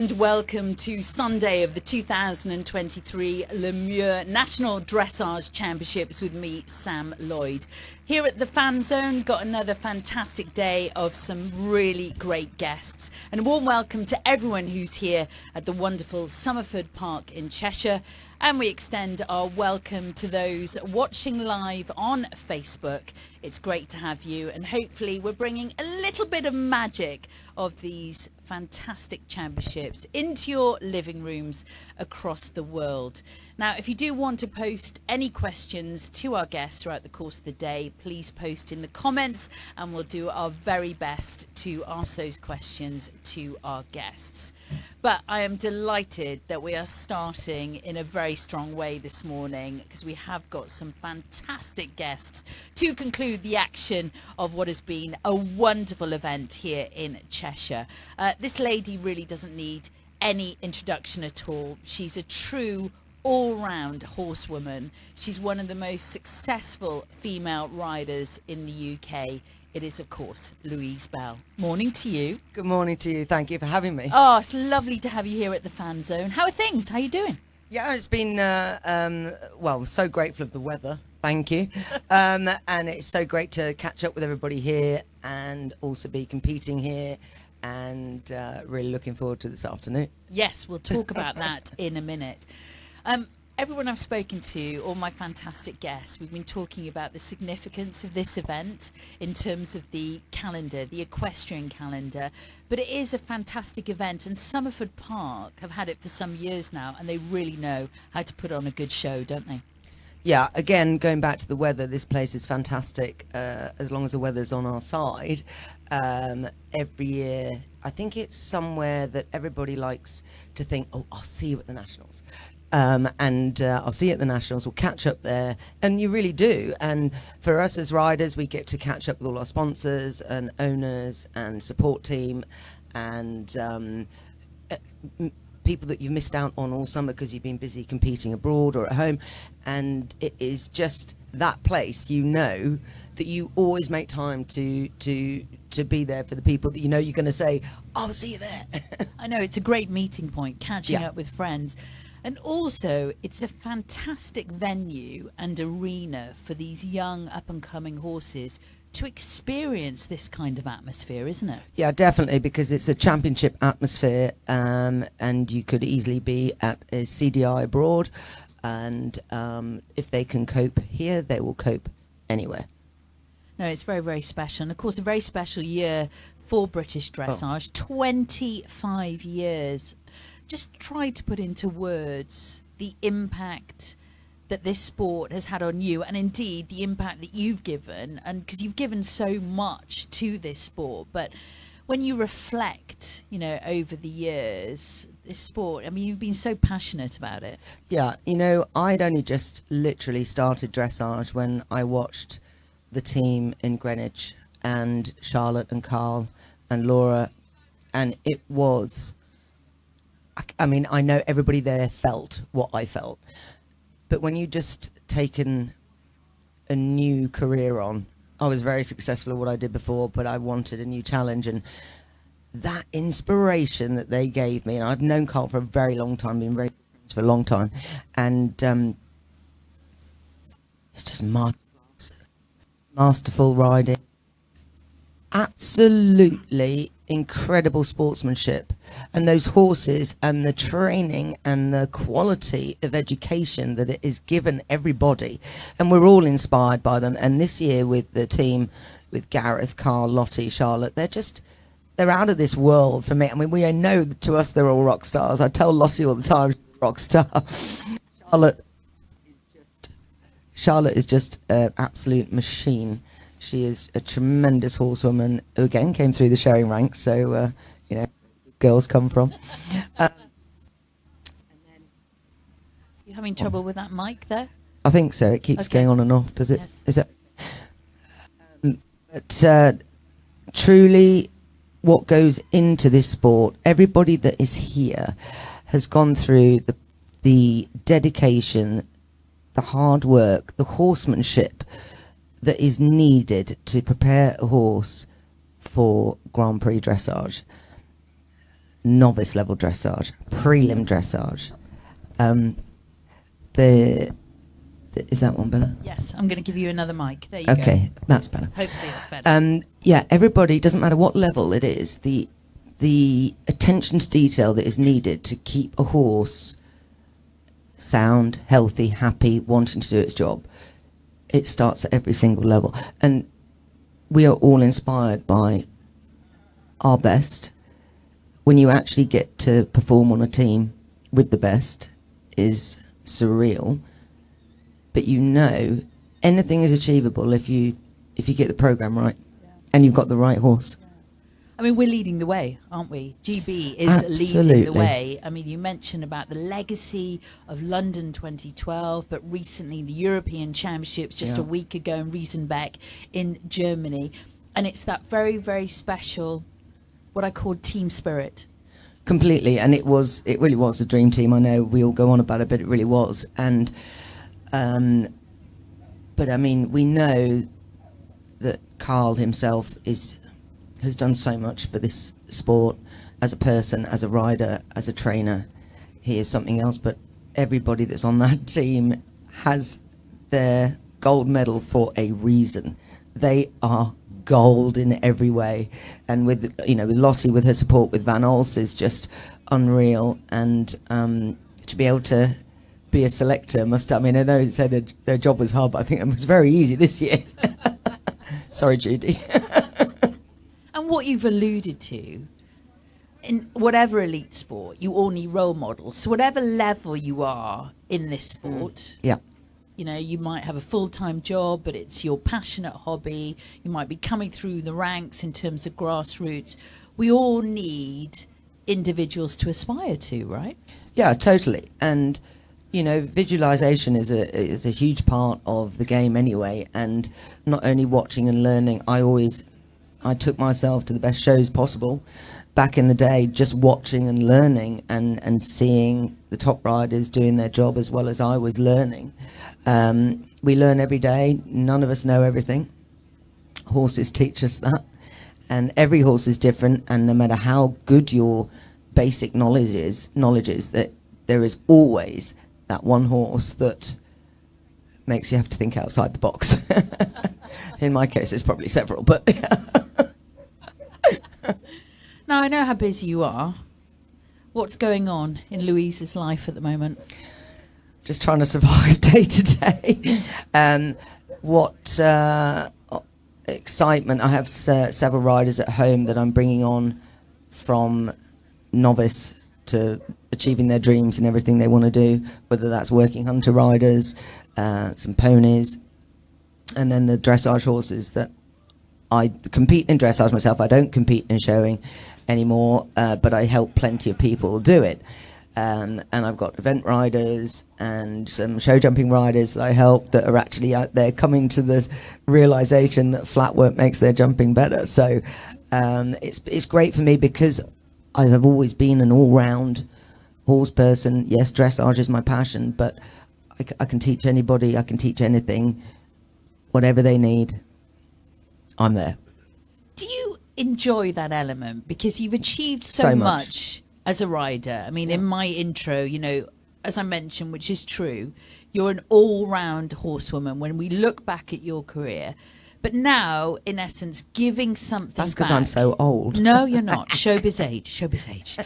And welcome to Sunday of the 2023 LeMieux National Dressage Championships with me, Sam Lloyd. Here at the Fan Zone, got another fantastic day of some really great guests. And a warm welcome to everyone who's here at the wonderful Somerford Park in Cheshire. And we extend our welcome to those watching live on Facebook. It's great to have you, and hopefully we're bringing a little bit of magic of these fantastic championships into your living rooms across the world. Now, if you do want to post any questions to our guests throughout the course of the day, please post in the comments and we'll do our very best to ask those questions to our guests. But I am delighted that we are starting in a very strong way this morning, because we have got some fantastic guests to conclude the action of what has been a wonderful event here in Cheshire. This lady really doesn't need any introduction at all. She's a true all-round horsewoman. She's one of the most successful female riders in the UK. It is, of course, Louise Bell. Morning to you. Good morning to you. Thank you for having me. Oh, it's lovely to have you here at the Fan Zone. How are things? How are you doing? Yeah, it's been, well, so grateful of the weather. Thank you. And it's so great to catch up with everybody here and also be competing here, and really looking forward to this afternoon. Yes, we'll talk about that in a minute. Everyone I've spoken to, all my fantastic guests, we've been talking about the significance of this event in terms of the calendar, the equestrian calendar. But it is a fantastic event, and Somerford Park have had it for some years now, and they really know how to put on a good show, don't they? Yeah, again, going back to the weather, this place is fantastic, as long as the weather's on our side. Every year, I think it's somewhere that everybody likes to think, oh, I'll see you at the Nationals. I'll see you at the Nationals, we'll catch up there, and you really do. And for us as riders, we get to catch up with all our sponsors and owners and support team, and people that you've missed out on all summer because you've been busy competing abroad or at home. And it is just that place, you know, that you always make time to be there for the people that you know you're going to say, I'll see you there. I know, it's a great meeting point, catching up with friends. And also, it's a fantastic venue and arena for these young up-and-coming horses to experience this kind of atmosphere, isn't it? Yeah, definitely, because it's a championship atmosphere, and you could easily be at a CDI abroad, and if they can cope here, they will cope anywhere. No, it's very, very special. And of course, a very special year for British dressage. 25 years. Just try to put into words the impact that this sport has had on you, and indeed the impact that you've given, and because you've given so much to this sport. But when you reflect, you know, over the years, this sport, I mean, you've been so passionate about it. Yeah, you know, I'd only just literally started dressage when I watched the team in Greenwich, and Charlotte and Carl and Laura, and it was, I mean, I know everybody there felt what I felt, but when you just taken a new career on, I was very successful at what I did before, but I wanted a new challenge, and that inspiration that they gave me, and I've known Carl for a very long time, been very friends for a long time, and it's just masterful riding, absolutely incredible sportsmanship, and those horses and the training and the quality of education that it is given everybody, and we're all inspired by them. And this year with the team, with Gareth, Carl, Lottie, Charlotte, they're out of this world for me. I mean, we know that to us they're all rock stars. I tell Lottie all the time, rock star. Charlotte is just an absolute machine. She is a tremendous horsewoman who, again, came through the showing ranks, so, you know, girls come from. You having trouble with that mic there? I think so. It keeps going on and off, does it? Yes. Is it? But truly, what goes into this sport, everybody that is here has gone through the dedication, the hard work, the horsemanship that is needed to prepare a horse for Grand Prix dressage. novice level dressage, prelim dressage. Is that one better? Yes, I'm going to give you another mic. There you go. Okay, that's better. Hopefully it's better. Yeah, everybody, doesn't matter what level it is, the attention to detail that is needed to keep a horse sound, healthy, happy, wanting to do its job, it starts at every single level. And we are all inspired by our best. When you actually get to perform on a team with the best is surreal. But you know anything is achievable if you get the program right, and you've got the right horse. I mean, we're leading the way, aren't we? GB is Absolutely. leading the way. I mean, you mentioned about the legacy of London 2012, but recently the European Championships just a week ago in Riesenbeck in Germany. And it's that very, very special, what I call team spirit. Completely, and it really was a dream team. I know we all go on about it, but it really was. And but I mean, we know that Carl himself has done so much for this sport as a person, as a rider, as a trainer. He is something else, but everybody that's on that team has their gold medal for a reason. They are gold in every way, and with Lottie, with her support with Van Ols, is just unreal. And to be able to be a selector I know they said their job was hard, but I think it was very easy this year. Sorry, Judy. And what you've alluded to, in whatever elite sport, you all need role models. So whatever level you are in this sport, Yeah. you know, you might have a full-time job, but it's your passionate hobby. You might be coming through the ranks in terms of grassroots. We all need individuals to aspire to, right? Yeah, totally. And visualization is a huge part of the game anyway. And not only watching and learning, I took myself to the best shows possible back in the day, just watching and learning and seeing the top riders doing their job as well as I was learning. We learn every day. None of us know everything. Horses teach us that. And every horse is different. And no matter how good your basic knowledge is that there is always that one horse that makes you have to think outside the box. In my case, it's probably several, but... Now, I know how busy you are. What's going on in Louise's life at the moment? Just trying to survive day to day. What excitement. I have several riders at home that I'm bringing on from novice to achieving their dreams and everything they want to do, whether that's working hunter riders, some ponies, and then the dressage horses that I compete in dressage myself. I don't compete in showing anymore, but I help plenty of people do it. And I've got event riders and some show jumping riders that I help that are actually out there coming to the realization that flat work makes their jumping better. So it's great for me because I have always been an all-round horse person. Yes, dressage is my passion, but I can teach anybody, I can teach anything, whatever they need, I'm there. Do you enjoy that element? Because you've achieved so much as a rider. I mean, in my intro, as I mentioned, which is true, you're an all-round horsewoman when we look back at your career. But now, in essence, giving something That's because back. I'm so old. No, you're not. Showbiz age.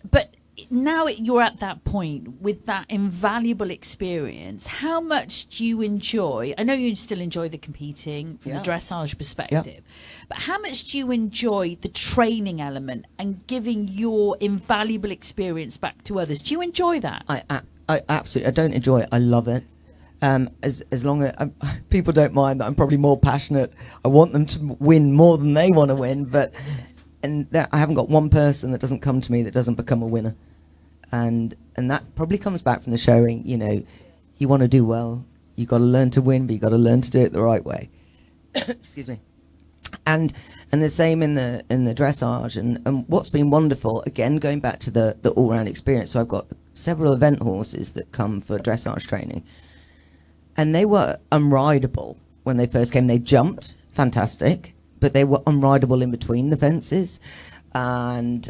But now you're at that point with that invaluable experience. How much do you enjoy? I know you still enjoy the competing from the dressage perspective, but how much do you enjoy the training element and giving your invaluable experience back to others? Do you enjoy that? I absolutely. I don't enjoy it. I love it. As long as people don't mind that I'm probably more passionate. I want them to win more than they want to win, I haven't got one person that doesn't come to me that doesn't become a winner, and that probably comes back from the showing. You want to do well, you got to learn to win, but you got to learn to do it the right way. Excuse me. And the same in the dressage, and what's been wonderful, again going back to the all-round experience. So I've got several event horses that come for dressage training. And they were unrideable when they first came. They jumped, fantastic, but they were unrideable in between the fences. And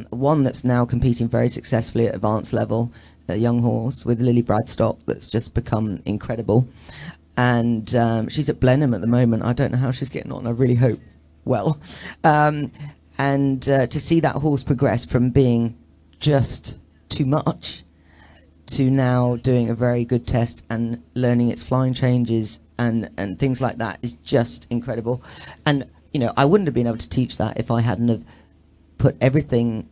one that's now competing very successfully at advanced level, a young horse with Lily Bradstock that's just become incredible. And she's at Blenheim at the moment. I don't know how she's getting on. I really hope well. And to see that horse progress from being just too much to now doing a very good test and learning its flying changes and things like that is just incredible. And, you know, I wouldn't have been able to teach that if I hadn't have put everything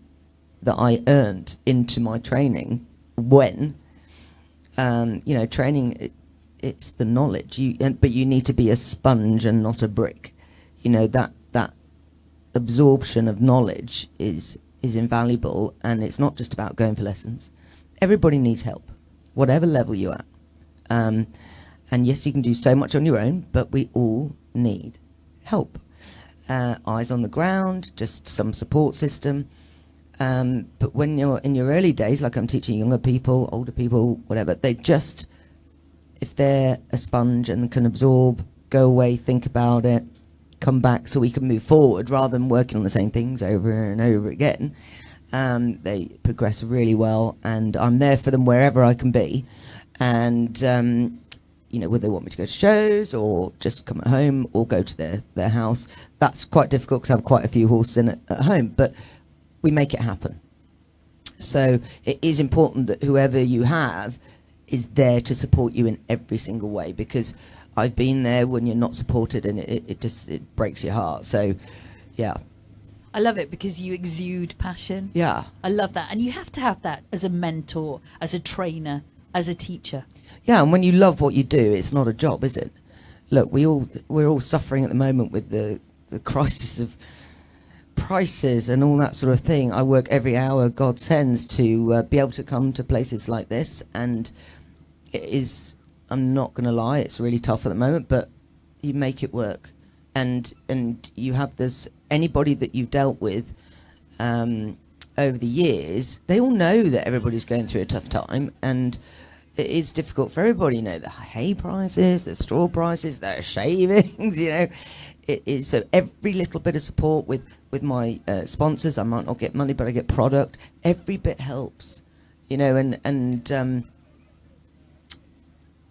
that I earned into my training when, you know, training, it's the knowledge. But you need to be a sponge and not a brick. You know, that absorption of knowledge is invaluable, and it's not just about going for lessons. Everybody needs help, whatever level you're at. And yes, you can do so much on your own, but we all need help. Eyes on the ground, just some support system. But when you're in your early days, like I'm teaching younger people, older people, whatever, they just, if they're a sponge and can absorb, go away, think about it, come back so we can move forward rather than working on the same things over and over again. They progress really well, and I'm there for them wherever I can be. And, you know, whether they want me to go to shows or just come at home or go to their house, that's quite difficult because I have quite a few horses in at home, but we make it happen. So it is important that whoever you have is there to support you in every single way, because I've been there when you're not supported, and it breaks your heart. So, yeah. I love it because you exude passion. Yeah. I love that. And you have to have that as a mentor, as a trainer, as a teacher. Yeah, and when you love what you do, it's not a job, is it? Look, we're all suffering at the moment with the crisis of prices and all that sort of thing. I work every hour God sends to be able to come to places like this, and it is, I'm not going to lie, it's really tough at the moment, but you make it work. And you have this, anybody that you've dealt with over the years, they all know that everybody's going through a tough time, and it is difficult for everybody. You know, the hay prices, the straw prices, the shavings, you know. It is, so every little bit of support with my sponsors, I might not get money, but I get product. Every bit helps, you know, and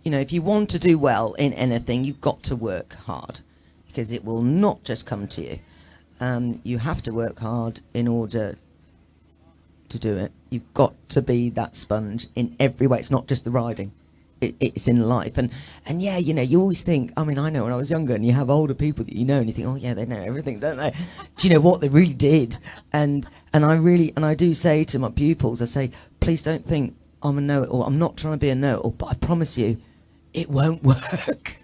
you know, if you want to do well in anything, you've got to work hard, because it will not just come to you. You have to work hard in order to do it. You've got to be that sponge in every way. It's not just the riding. It's in life. And yeah, you know, you always think, I mean, I know when I was younger, and you have older people that you know, and you think, oh yeah, they know everything, don't they? Do you know what they really did? And I do say to my pupils, I say, please don't think I'm a know-it-all. I'm not trying to be a know-it-all, but I promise you, it won't work.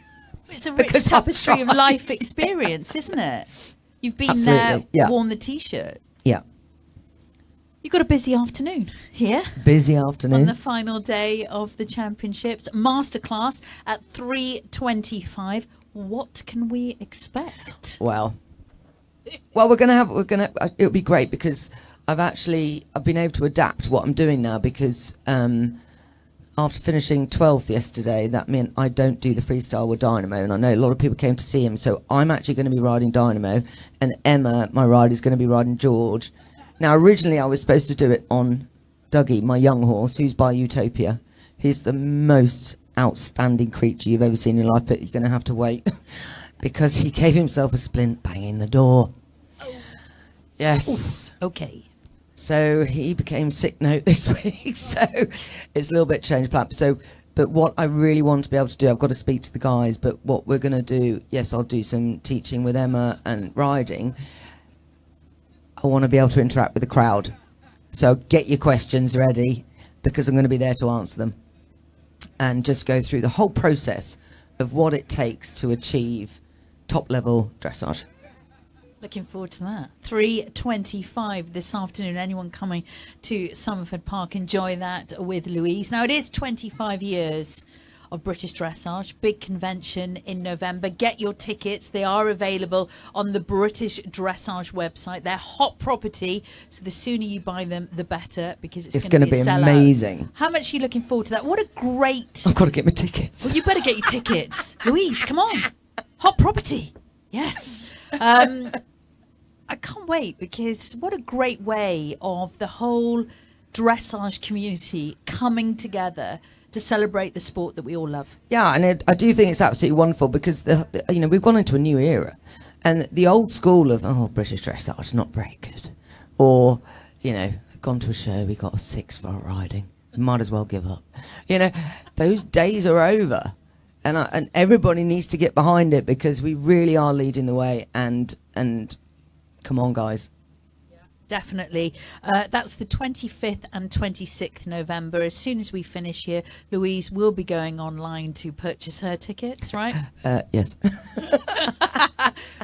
It's a rich tapestry of life experience, isn't it? You've been there, yeah. Worn the T-shirt. Yeah. You've got a busy afternoon here. Busy afternoon. On the final day of the championships. Masterclass at 3:25. What can we expect? Well, it'll be great, because I've been able to adapt what I'm doing now, because after finishing 12th yesterday, that meant I don't do the freestyle with Dynamo, and I know a lot of people came to see him, so I'm actually going to be riding Dynamo, and Emma, my rider, is going to be riding George. Now, originally I was supposed to do it on Dougie, my young horse, who's by Utopia. He's the most outstanding creature you've ever seen in your life, but you're going to have to wait because he gave himself a splint banging the door. Oh. Yes. Oof. Okay. So he became sick note this week, so it's a little bit changed plan. So, but what I really want to be able to do, I've got to speak to the guys, but what we're going to do, yes, I'll do some teaching with Emma and riding. I want to be able to interact with the crowd. So get your questions ready, because I'm going to be there to answer them. And just go through the whole process of what it takes to achieve top-level dressage. Looking forward to that. 3:25 this afternoon. Anyone coming to Somerford Park, enjoy that with Louise. Now, it is 25 years of British Dressage. Big convention in November. Get your tickets. They are available on the British Dressage website. They're hot property, so the sooner you buy them, the better, because it's going to be a sellout. Amazing. How much are you looking forward to that? What a great... I've got to get my tickets. Well, you better get your tickets. Louise, come on. Hot property. Yes. I can't wait, because what a great way of the whole dressage community coming together to celebrate the sport that we all love. Yeah, and I do think it's absolutely wonderful, because we've gone into a new era, and the old school of British dressage not very good, or gone to a show, we got a 6 for our riding, might as well give up. Those days are over, and everybody needs to get behind it, because we really are leading the way, and come on, guys. Definitely. That's the 25th and 26th November. As soon as we finish here, Louise will be going online to purchase her tickets, right? Yes.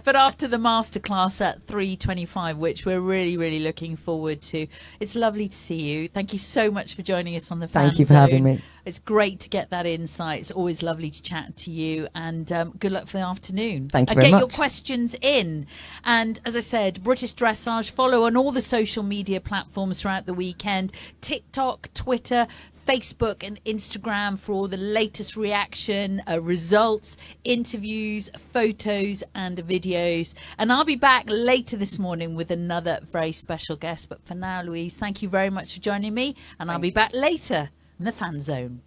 But after the masterclass at 3:25, which we're really, really looking forward to. It's lovely to see you. Thank you so much for joining us on the Fan Thank you for having me. It's great to get that insight. It's always lovely to chat to you, and good luck for the afternoon. Thank you very much. Get much. your questions in. And as I said, British Dressage, follow on all the social media platforms throughout the weekend. TikTok, Twitter, Facebook and Instagram for all the latest reaction, results, interviews, photos and videos. And I'll be back later this morning with another very special guest. But for now, Louise, thank you very much for joining me. And I'll be back later in the Fan Zone.